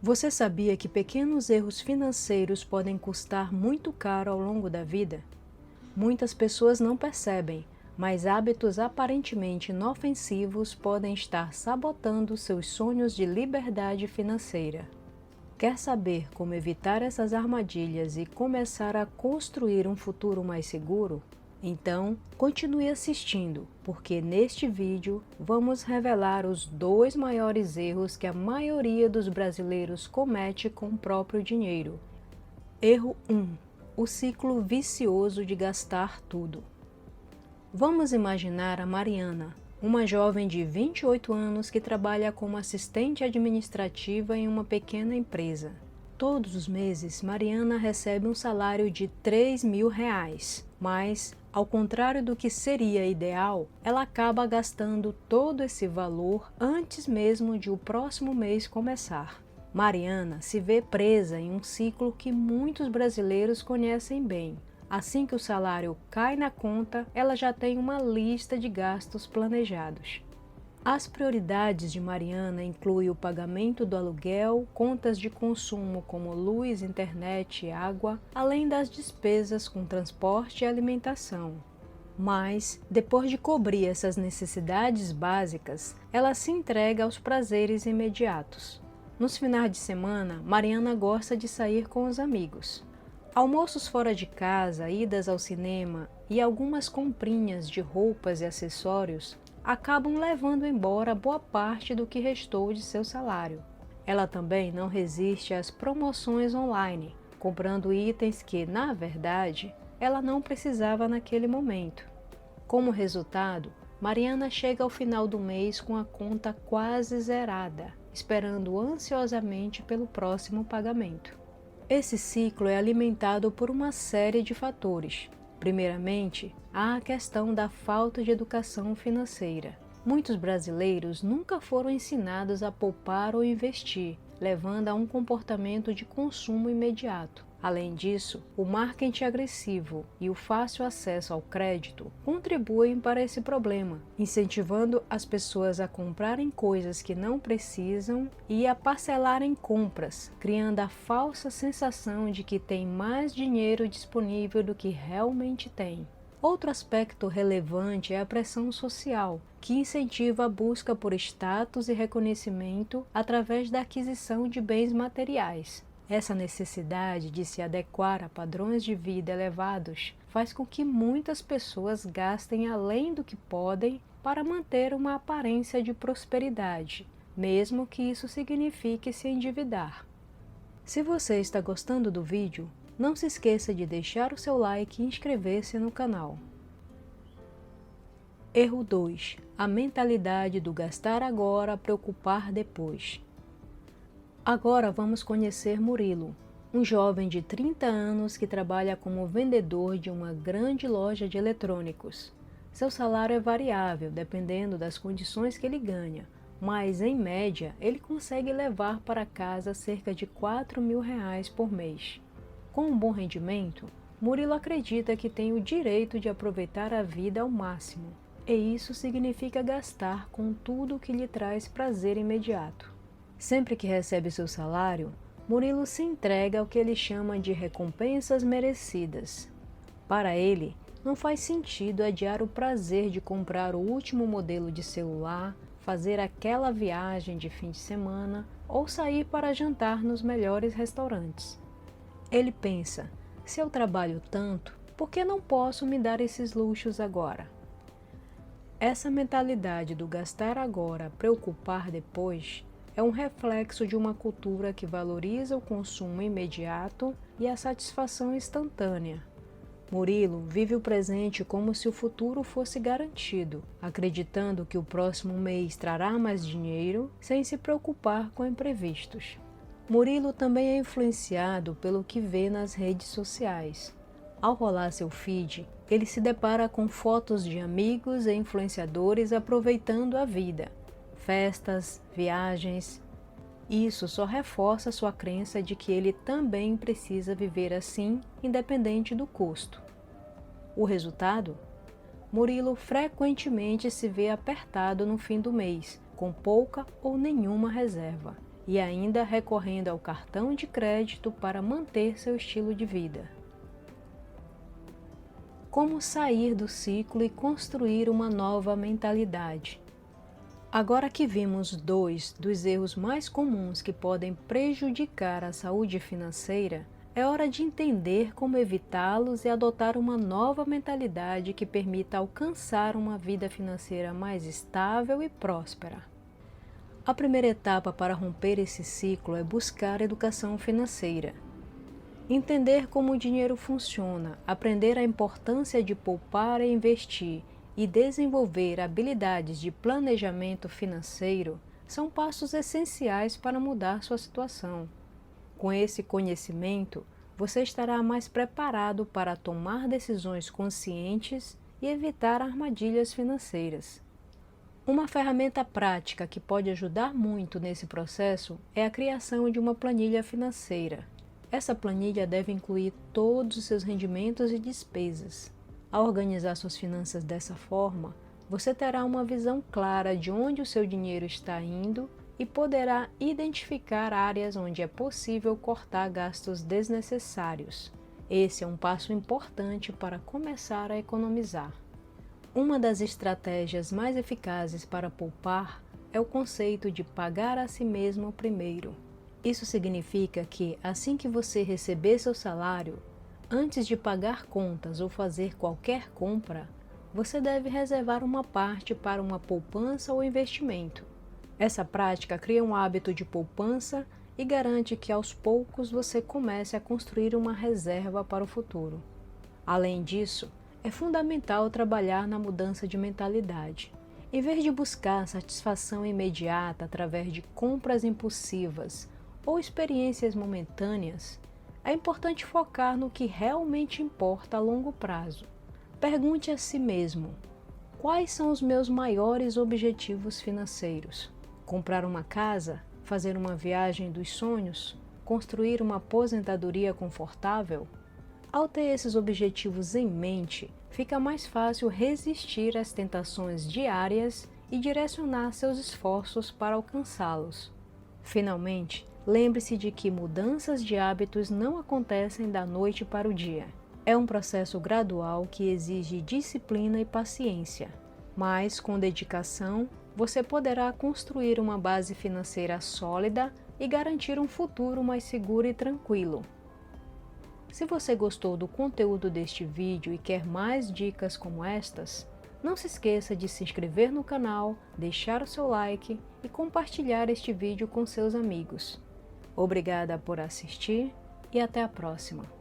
Você sabia que pequenos erros financeiros podem custar muito caro ao longo da vida? Muitas pessoas não percebem, mas hábitos aparentemente inofensivos podem estar sabotando seus sonhos de liberdade financeira. Quer saber como evitar essas armadilhas e começar a construir um futuro mais seguro? Então, continue assistindo, porque neste vídeo vamos revelar os 2 maiores erros que a maioria dos brasileiros comete com o próprio dinheiro. Erro 1. O ciclo vicioso de gastar tudo. Vamos imaginar a Mariana, uma jovem de 28 anos que trabalha como assistente administrativa em uma pequena empresa. Todos os meses, Mariana recebe um salário de R$ 3.000, mas, ao contrário do que seria ideal, ela acaba gastando todo esse valor antes mesmo de o próximo mês começar. Mariana se vê presa em um ciclo que muitos brasileiros conhecem bem. Assim que o salário cai na conta, ela já tem uma lista de gastos planejados. As prioridades de Mariana incluem o pagamento do aluguel, contas de consumo como luz, internet e água, além das despesas com transporte e alimentação. Mas, depois de cobrir essas necessidades básicas, ela se entrega aos prazeres imediatos. Nos finais de semana, Mariana gosta de sair com os amigos. Almoços fora de casa, idas ao cinema e algumas comprinhas de roupas e acessórios acabam levando embora boa parte do que restou de seu salário. Ela também não resiste às promoções online, comprando itens que, na verdade, ela não precisava naquele momento. Como resultado, Mariana chega ao final do mês com a conta quase zerada, esperando ansiosamente pelo próximo pagamento. Esse ciclo é alimentado por uma série de fatores. Primeiramente, há a questão da falta de educação financeira. Muitos brasileiros nunca foram ensinados a poupar ou investir, levando a um comportamento de consumo imediato. Além disso, o marketing agressivo e o fácil acesso ao crédito contribuem para esse problema, incentivando as pessoas a comprarem coisas que não precisam e a parcelarem compras, criando a falsa sensação de que tem mais dinheiro disponível do que realmente tem. Outro aspecto relevante é a pressão social, que incentiva a busca por status e reconhecimento através da aquisição de bens materiais. Essa necessidade de se adequar a padrões de vida elevados faz com que muitas pessoas gastem além do que podem para manter uma aparência de prosperidade, mesmo que isso signifique se endividar. Se você está gostando do vídeo, não se esqueça de deixar o seu like e inscrever-se no canal. Erro 2. A mentalidade do gastar agora, preocupar depois. Agora vamos conhecer Murilo, um jovem de 30 anos que trabalha como vendedor de uma grande loja de eletrônicos. Seu salário é variável, dependendo das condições que ele ganha, mas, em média, ele consegue levar para casa cerca de R$ 4.000 por mês. Com um bom rendimento, Murilo acredita que tem o direito de aproveitar a vida ao máximo, e isso significa gastar com tudo que lhe traz prazer imediato. Sempre que recebe seu salário, Murilo se entrega ao que ele chama de recompensas merecidas. Para ele, não faz sentido adiar o prazer de comprar o último modelo de celular, fazer aquela viagem de fim de semana ou sair para jantar nos melhores restaurantes. Ele pensa, se eu trabalho tanto, por que não posso me dar esses luxos agora? Essa mentalidade do gastar agora, preocupar depois, é um reflexo de uma cultura que valoriza o consumo imediato e a satisfação instantânea. Murilo vive o presente como se o futuro fosse garantido, acreditando que o próximo mês trará mais dinheiro sem se preocupar com imprevistos. Murilo também é influenciado pelo que vê nas redes sociais. Ao rolar seu feed, ele se depara com fotos de amigos e influenciadores aproveitando a vida. Festas, viagens. Isso só reforça sua crença de que ele também precisa viver assim, independente do custo. O resultado? Murilo frequentemente se vê apertado no fim do mês, com pouca ou nenhuma reserva. e ainda recorrendo ao cartão de crédito para manter seu estilo de vida. Como sair do ciclo e construir uma nova mentalidade? Agora que vimos 2 dos erros mais comuns que podem prejudicar a saúde financeira, é hora de entender como evitá-los e adotar uma nova mentalidade que permita alcançar uma vida financeira mais estável e próspera. A primeira etapa para romper esse ciclo é buscar educação financeira. Entender como o dinheiro funciona, aprender a importância de poupar e investir e desenvolver habilidades de planejamento financeiro são passos essenciais para mudar sua situação. Com esse conhecimento, você estará mais preparado para tomar decisões conscientes e evitar armadilhas financeiras. Uma ferramenta prática que pode ajudar muito nesse processo é a criação de uma planilha financeira. Essa planilha deve incluir todos os seus rendimentos e despesas. Ao organizar suas finanças dessa forma, você terá uma visão clara de onde o seu dinheiro está indo e poderá identificar áreas onde é possível cortar gastos desnecessários. Esse é um passo importante para começar a economizar. Uma das estratégias mais eficazes para poupar é o conceito de pagar a si mesmo primeiro. Isso significa que, assim que você receber seu salário, antes de pagar contas ou fazer qualquer compra, você deve reservar uma parte para uma poupança ou investimento. Essa prática cria um hábito de poupança e garante que aos poucos você comece a construir uma reserva para o futuro. Além disso, é fundamental trabalhar na mudança de mentalidade. Em vez de buscar satisfação imediata através de compras impulsivas ou experiências momentâneas, é importante focar no que realmente importa a longo prazo. Pergunte a si mesmo: quais são os meus maiores objetivos financeiros? Comprar uma casa? Fazer uma viagem dos sonhos? Construir uma aposentadoria confortável? Ao ter esses objetivos em mente, fica mais fácil resistir às tentações diárias e direcionar seus esforços para alcançá-los. Finalmente, lembre-se de que mudanças de hábitos não acontecem da noite para o dia. É um processo gradual que exige disciplina e paciência, mas com dedicação, você poderá construir uma base financeira sólida e garantir um futuro mais seguro e tranquilo. Se você gostou do conteúdo deste vídeo e quer mais dicas como estas, não se esqueça de se inscrever no canal, deixar o seu like e compartilhar este vídeo com seus amigos. Obrigada por assistir e até a próxima!